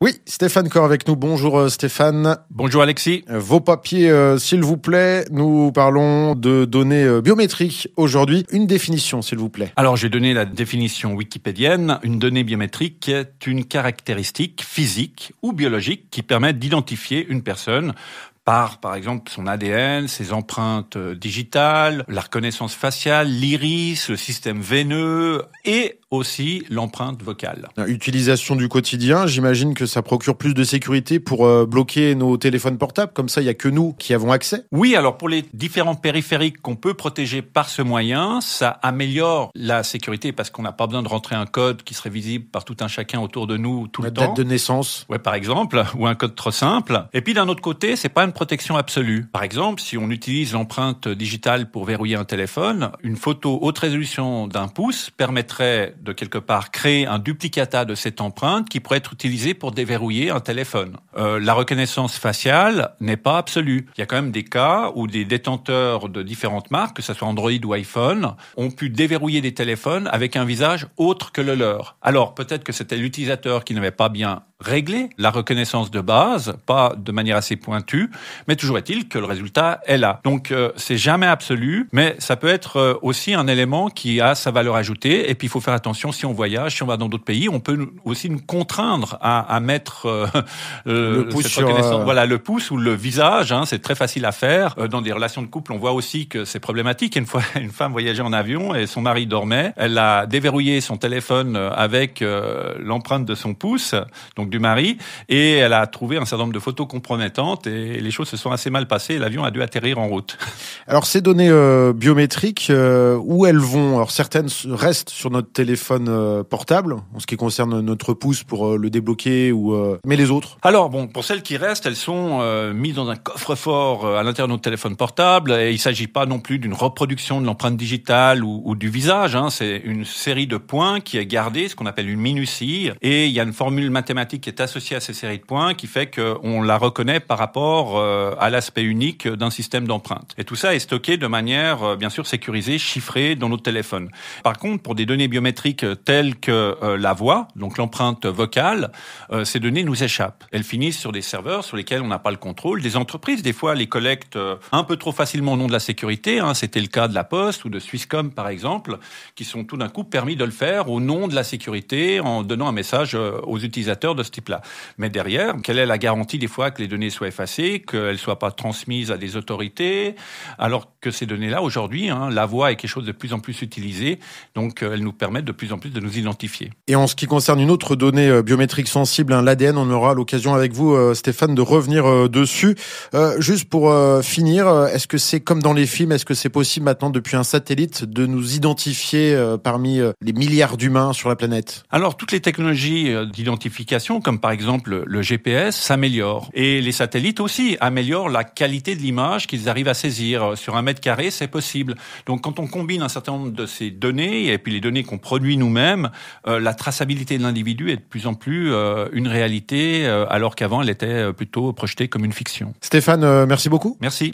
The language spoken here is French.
Oui, Stéphane Corr avec nous. Bonjour Stéphane. Bonjour Alexis. Vos papiers, s'il vous plaît. Nous parlons de données biométriques aujourd'hui. Une définition, s'il vous plaît. Alors, j'ai donné la définition wikipédienne. Une donnée biométrique est une caractéristique physique ou biologique qui permet d'identifier une personne par exemple, son ADN, ses empreintes digitales, la reconnaissance faciale, l'iris, le système veineux et aussi l'empreinte vocale. Utilisation du quotidien, j'imagine que ça procure plus de sécurité pour bloquer nos téléphones portables. Comme ça, il n'y a que nous qui avons accès. Oui, alors pour les différents périphériques qu'on peut protéger par ce moyen, ça améliore la sécurité parce qu'on n'a pas besoin de rentrer un code qui serait visible par tout un chacun autour de nous tout le temps. La date de naissance. Ouais, par exemple, ou un code trop simple. Et puis d'un autre côté, c'est pas une protection absolue. Par exemple, si on utilise l'empreinte digitale pour verrouiller un téléphone, une photo haute résolution d'1 pouce permettrait de quelque part créer un duplicata de cette empreinte qui pourrait être utilisé pour déverrouiller un téléphone. La reconnaissance faciale n'est pas absolue. Il y a quand même des cas où des détenteurs de différentes marques, que ce soit Android ou iPhone, ont pu déverrouiller des téléphones avec un visage autre que le leur. Alors peut-être que c'était l'utilisateur qui n'avait pas bien réglé la reconnaissance de base, pas de manière assez pointue, mais toujours est-il que le résultat est là. Donc c'est jamais absolu, mais ça peut être aussi un élément qui a sa valeur ajoutée. Et puis il faut faire attention si on voyage, si on va dans d'autres pays, on peut aussi nous contraindre à mettre le pouce cette reconnaissance, voilà, le pouce ou le visage. C'est très facile à faire. Dans des relations de couple, on voit aussi que c'est problématique. Une fois, une femme voyageait en avion et son mari dormait. Elle a déverrouillé son téléphone avec l'empreinte de son pouce, donc du mari, et elle a trouvé un certain nombre de photos compromettantes et les choses se sont assez mal passées et l'avion a dû atterrir en route. Alors ces données biométriques, où elles vont? Alors certaines restent sur notre téléphone portable, en ce qui concerne notre pouce pour le débloquer, mais les autres? Alors bon, pour celles qui restent, elles sont mises dans un coffre-fort à l'intérieur de notre téléphone portable et il s'agit pas non plus d'une reproduction de l'empreinte digitale ou du visage. C'est une série de points qui est gardée, ce qu'on appelle une minutie, et il y a une formule mathématique qui est associée à ces séries de points qui fait qu'on la reconnaît par rapport à l'aspect unique d'un système d'empreinte. Et tout ça est stocké de manière bien sûr sécurisée, chiffrée dans notre téléphone. Par contre, pour des données biométriques telles que la voix, donc l'empreinte vocale, ces données nous échappent. Elles finissent sur des serveurs sur lesquels on n'a pas le contrôle. Des entreprises, des fois, les collectent un peu trop facilement au nom de la sécurité. C'était le cas de la Poste ou de Swisscom, par exemple, qui sont tout d'un coup permis de le faire au nom de la sécurité en donnant un message aux utilisateurs de ce type-là. Mais derrière, quelle est la garantie des fois que les données soient effacées, qu'elles ne soient pas transmises à des autorités, alors que ces données-là, aujourd'hui, la voix est quelque chose de plus en plus utilisé, donc elles nous permettent de plus en plus de nous identifier. Et en ce qui concerne une autre donnée biométrique sensible, l'ADN, on aura l'occasion avec vous, Stéphane, de revenir dessus. Juste pour finir, est-ce que c'est comme dans les films, est-ce que c'est possible maintenant depuis un satellite de nous identifier parmi les milliards d'humains sur la planète? Alors toutes les technologies d'identification, comme par exemple le GPS, s'améliorent. Et les satellites aussi améliorent la qualité de l'image qu'ils arrivent à saisir. Sur 1 mètre carré, c'est possible. Donc quand on combine un certain nombre de ces données et puis les données qu'on produit nous-mêmes, la traçabilité de l'individu est de plus en plus une réalité, alors qu'avant elle était plutôt projetée comme une fiction. Stéphane, merci beaucoup. Merci.